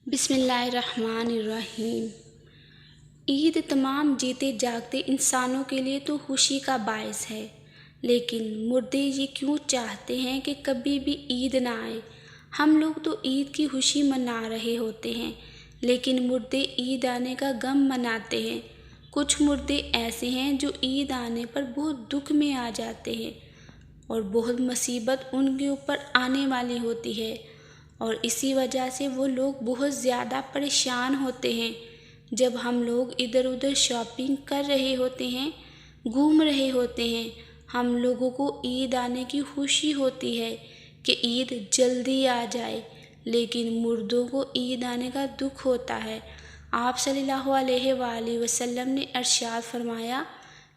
بسم اللہ الرحمن الرحیم۔ عید تمام جیتے جاگتے انسانوں کے لیے تو خوشی کا باعث ہے، لیکن مردے یہ کیوں چاہتے ہیں کہ کبھی بھی عید نہ آئے؟ ہم لوگ تو عید کی خوشی منا رہے ہوتے ہیں، لیکن مردے عید آنے کا غم مناتے ہیں۔ کچھ مردے ایسے ہیں جو عید آنے پر بہت دکھ میں آ جاتے ہیں اور بہت مصیبت ان کے اوپر آنے والی ہوتی ہے، اور اسی وجہ سے وہ لوگ بہت زیادہ پریشان ہوتے ہیں۔ جب ہم لوگ ادھر ادھر شاپنگ کر رہے ہوتے ہیں، گھوم رہے ہوتے ہیں، ہم لوگوں کو عید آنے کی خوشی ہوتی ہے کہ عید جلدی آ جائے، لیکن مردوں کو عید آنے کا دکھ ہوتا ہے۔ آپ صلی اللہ علیہ وآلہ وسلم نے ارشاد فرمایا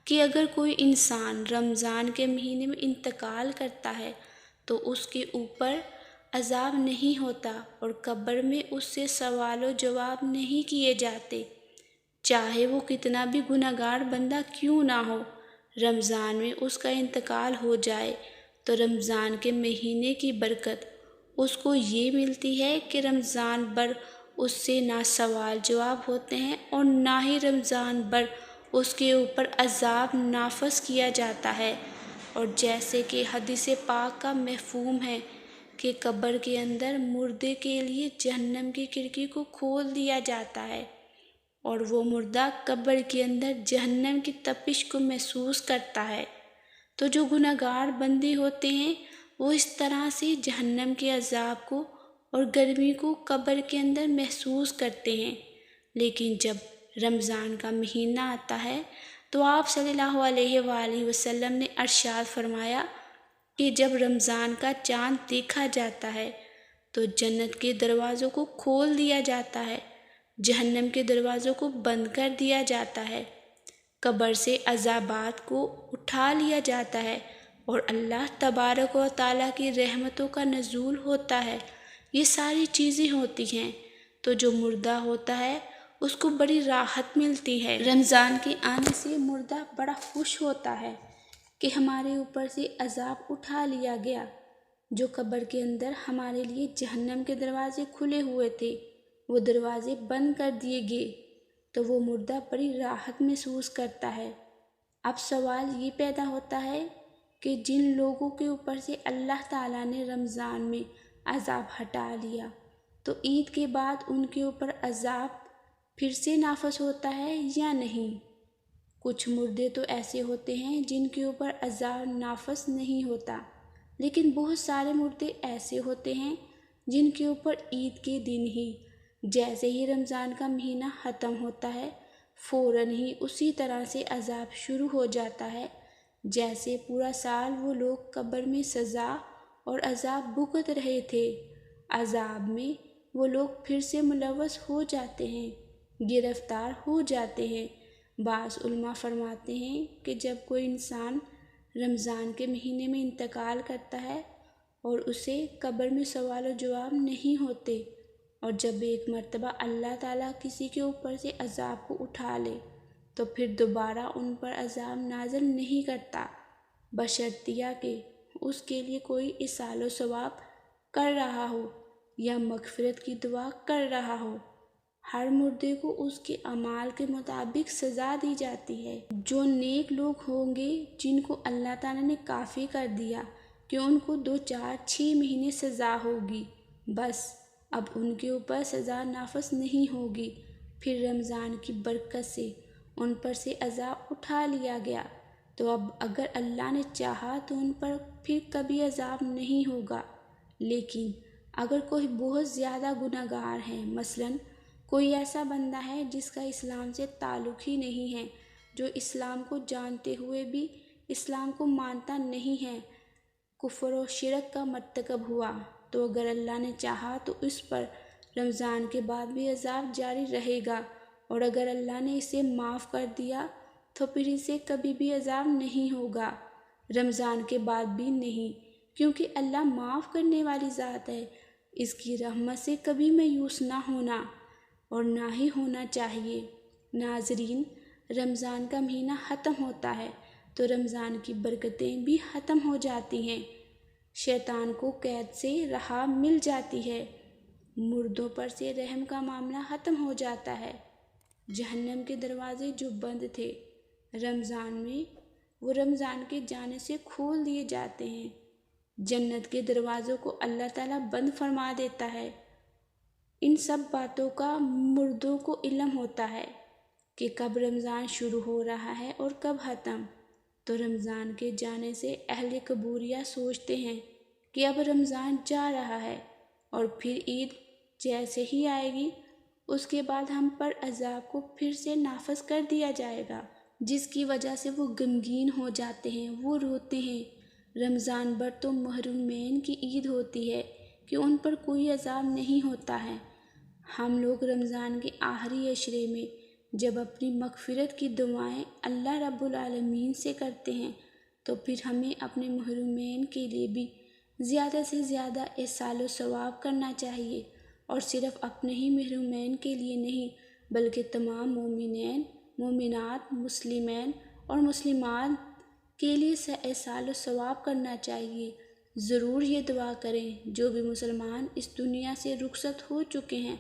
کہ اگر کوئی انسان رمضان کے مہینے میں انتقال کرتا ہے تو اس کے اوپر عذاب نہیں ہوتا اور قبر میں اس سے سوال و جواب نہیں کیے جاتے، چاہے وہ کتنا بھی گنہگار بندہ کیوں نہ ہو۔ رمضان میں اس کا انتقال ہو جائے تو رمضان کے مہینے کی برکت اس کو یہ ملتی ہے کہ رمضان بھر اس سے نہ سوال جواب ہوتے ہیں اور نہ ہی رمضان بھر اس کے اوپر عذاب نافذ کیا جاتا ہے۔ اور جیسے کہ حدیث پاک کا مفہوم ہے کہ قبر کے اندر مردے کے لیے جہنم کی کھڑکی کو کھول دیا جاتا ہے اور وہ مردہ قبر کے اندر جہنم کی تپش کو محسوس کرتا ہے۔ تو جو گنہگار بندے ہوتے ہیں وہ اس طرح سے جہنم کے عذاب کو اور گرمی کو قبر کے اندر محسوس کرتے ہیں، لیکن جب رمضان کا مہینہ آتا ہے تو آپ صلی اللہ علیہ وآلہ وسلم نے ارشاد فرمایا کہ جب رمضان کا چاند دیکھا جاتا ہے تو جنت کے دروازوں کو کھول دیا جاتا ہے، جہنم کے دروازوں کو بند کر دیا جاتا ہے، قبر سے عذابات کو اٹھا لیا جاتا ہے اور اللہ تبارک و تعالیٰ کی رحمتوں کا نزول ہوتا ہے۔ یہ ساری چیزیں ہوتی ہیں تو جو مردہ ہوتا ہے اس کو بڑی راحت ملتی ہے۔ رمضان کے آنے سے مردہ بڑا خوش ہوتا ہے کہ ہمارے اوپر سے عذاب اٹھا لیا گیا، جو قبر کے اندر ہمارے لیے جہنم کے دروازے کھلے ہوئے تھے وہ دروازے بند کر دیے گئے، تو وہ مردہ بڑی راحت محسوس کرتا ہے۔ اب سوال یہ پیدا ہوتا ہے کہ جن لوگوں کے اوپر سے اللہ تعالیٰ نے رمضان میں عذاب ہٹا لیا تو عید کے بعد ان کے اوپر عذاب پھر سے نافذ ہوتا ہے یا نہیں؟ کچھ مردے تو ایسے ہوتے ہیں جن کے اوپر عذاب نافذ نہیں ہوتا، لیکن بہت سارے مردے ایسے ہوتے ہیں جن کے اوپر عید کے دن ہی، جیسے ہی رمضان کا مہینہ ختم ہوتا ہے فوراً ہی اسی طرح سے عذاب شروع ہو جاتا ہے، جیسے پورا سال وہ لوگ قبر میں سزا اور عذاب بھگت رہے تھے۔ عذاب میں وہ لوگ پھر سے ملوث ہو جاتے ہیں، گرفتار ہو جاتے ہیں۔ بعض علماء فرماتے ہیں کہ جب کوئی انسان رمضان کے مہینے میں انتقال کرتا ہے اور اسے قبر میں سوال و جواب نہیں ہوتے، اور جب ایک مرتبہ اللہ تعالیٰ کسی کے اوپر سے عذاب کو اٹھا لے تو پھر دوبارہ ان پر عذاب نازل نہیں کرتا، بشرطیہ کہ اس کے لیے کوئی اصال و ثواب کر رہا ہو یا مغفرت کی دعا کر رہا ہو۔ ہر مردے کو اس کے اعمال کے مطابق سزا دی جاتی ہے۔ جو نیک لوگ ہوں گے جن کو اللہ تعالیٰ نے کافی کر دیا کہ ان کو 2 4 6 مہینے سزا ہوگی، بس اب ان کے اوپر سزا نافذ نہیں ہوگی، پھر رمضان کی برکت سے ان پر سے عذاب اٹھا لیا گیا، تو اب اگر اللہ نے چاہا تو ان پر پھر کبھی عذاب نہیں ہوگا۔ لیکن اگر کوئی بہت زیادہ گنہگار ہے، مثلاً کوئی ایسا بندہ ہے جس کا اسلام سے تعلق ہی نہیں ہے، جو اسلام کو جانتے ہوئے بھی اسلام کو مانتا نہیں ہے، کفر و شرک کا مرتکب ہوا، تو اگر اللہ نے چاہا تو اس پر رمضان کے بعد بھی عذاب جاری رہے گا، اور اگر اللہ نے اسے معاف کر دیا تو پھر اسے کبھی بھی عذاب نہیں ہوگا، رمضان کے بعد بھی نہیں، کیونکہ اللہ معاف کرنے والی ذات ہے۔ اس کی رحمت سے کبھی مایوس نہ ہونا اور نہ ہی ہونا چاہیے۔ ناظرین، رمضان کا مہینہ ختم ہوتا ہے تو رمضان کی برکتیں بھی ختم ہو جاتی ہیں، شیطان کو قید سے رہا مل جاتی ہے، مردوں پر سے رحم کا معاملہ ختم ہو جاتا ہے۔ جہنم کے دروازے جو بند تھے رمضان میں، وہ رمضان کے جانے سے کھول دیے جاتے ہیں۔ جنت کے دروازوں کو اللہ تعالیٰ بند فرما دیتا ہے۔ ان سب باتوں کا مردوں کو علم ہوتا ہے کہ کب رمضان شروع ہو رہا ہے اور کب ختم۔ تو رمضان کے جانے سے اہل قبوریہ سوچتے ہیں کہ اب رمضان جا رہا ہے اور پھر عید جیسے ہی آئے گی اس کے بعد ہم پر عذاب کو پھر سے نافذ کر دیا جائے گا، جس کی وجہ سے وہ غمگین ہو جاتے ہیں، وہ روتے ہیں۔ رمضان بھر تو محرومین کی عید ہوتی ہے کہ ان پر کوئی عذاب نہیں ہوتا ہے۔ ہم لوگ رمضان کے آخری عشرے میں جب اپنی مغفرت کی دعائیں اللہ رب العالمین سے کرتے ہیں تو پھر ہمیں اپنے محرومین کے لیے بھی زیادہ سے زیادہ احسان و ثواب کرنا چاہیے، اور صرف اپنے ہی محرومین کے لیے نہیں بلکہ تمام مومنین، مومنات، مسلمین اور مسلمات کے لیے احسان و ثواب کرنا چاہیے۔ ضرور یہ دعا کریں جو بھی مسلمان اس دنیا سے رخصت ہو چکے ہیں،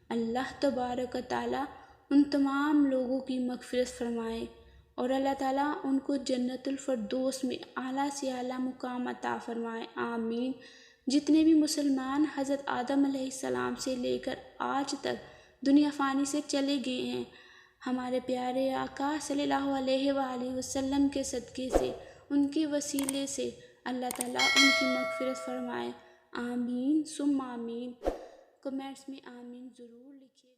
اللہ تبارک و تعالیٰ ان تمام لوگوں کی مغفرت فرمائے اور اللہ تعالیٰ ان کو جنت الفردوس میں اعلیٰ سے اعلیٰ مقام عطا فرمائے، آمین۔ جتنے بھی مسلمان حضرت آدم علیہ السلام سے لے کر آج تک دنیا فانی سے چلے گئے ہیں، ہمارے پیارے آقا صلی اللہ علیہ وآلہ وسلم کے صدقے سے، ان کے وسیلے سے اللہ تعالیٰ ان کی مغفرت فرمائے، آمین ثم آمین۔ کمنٹس میں آمین ضرور لکھیے۔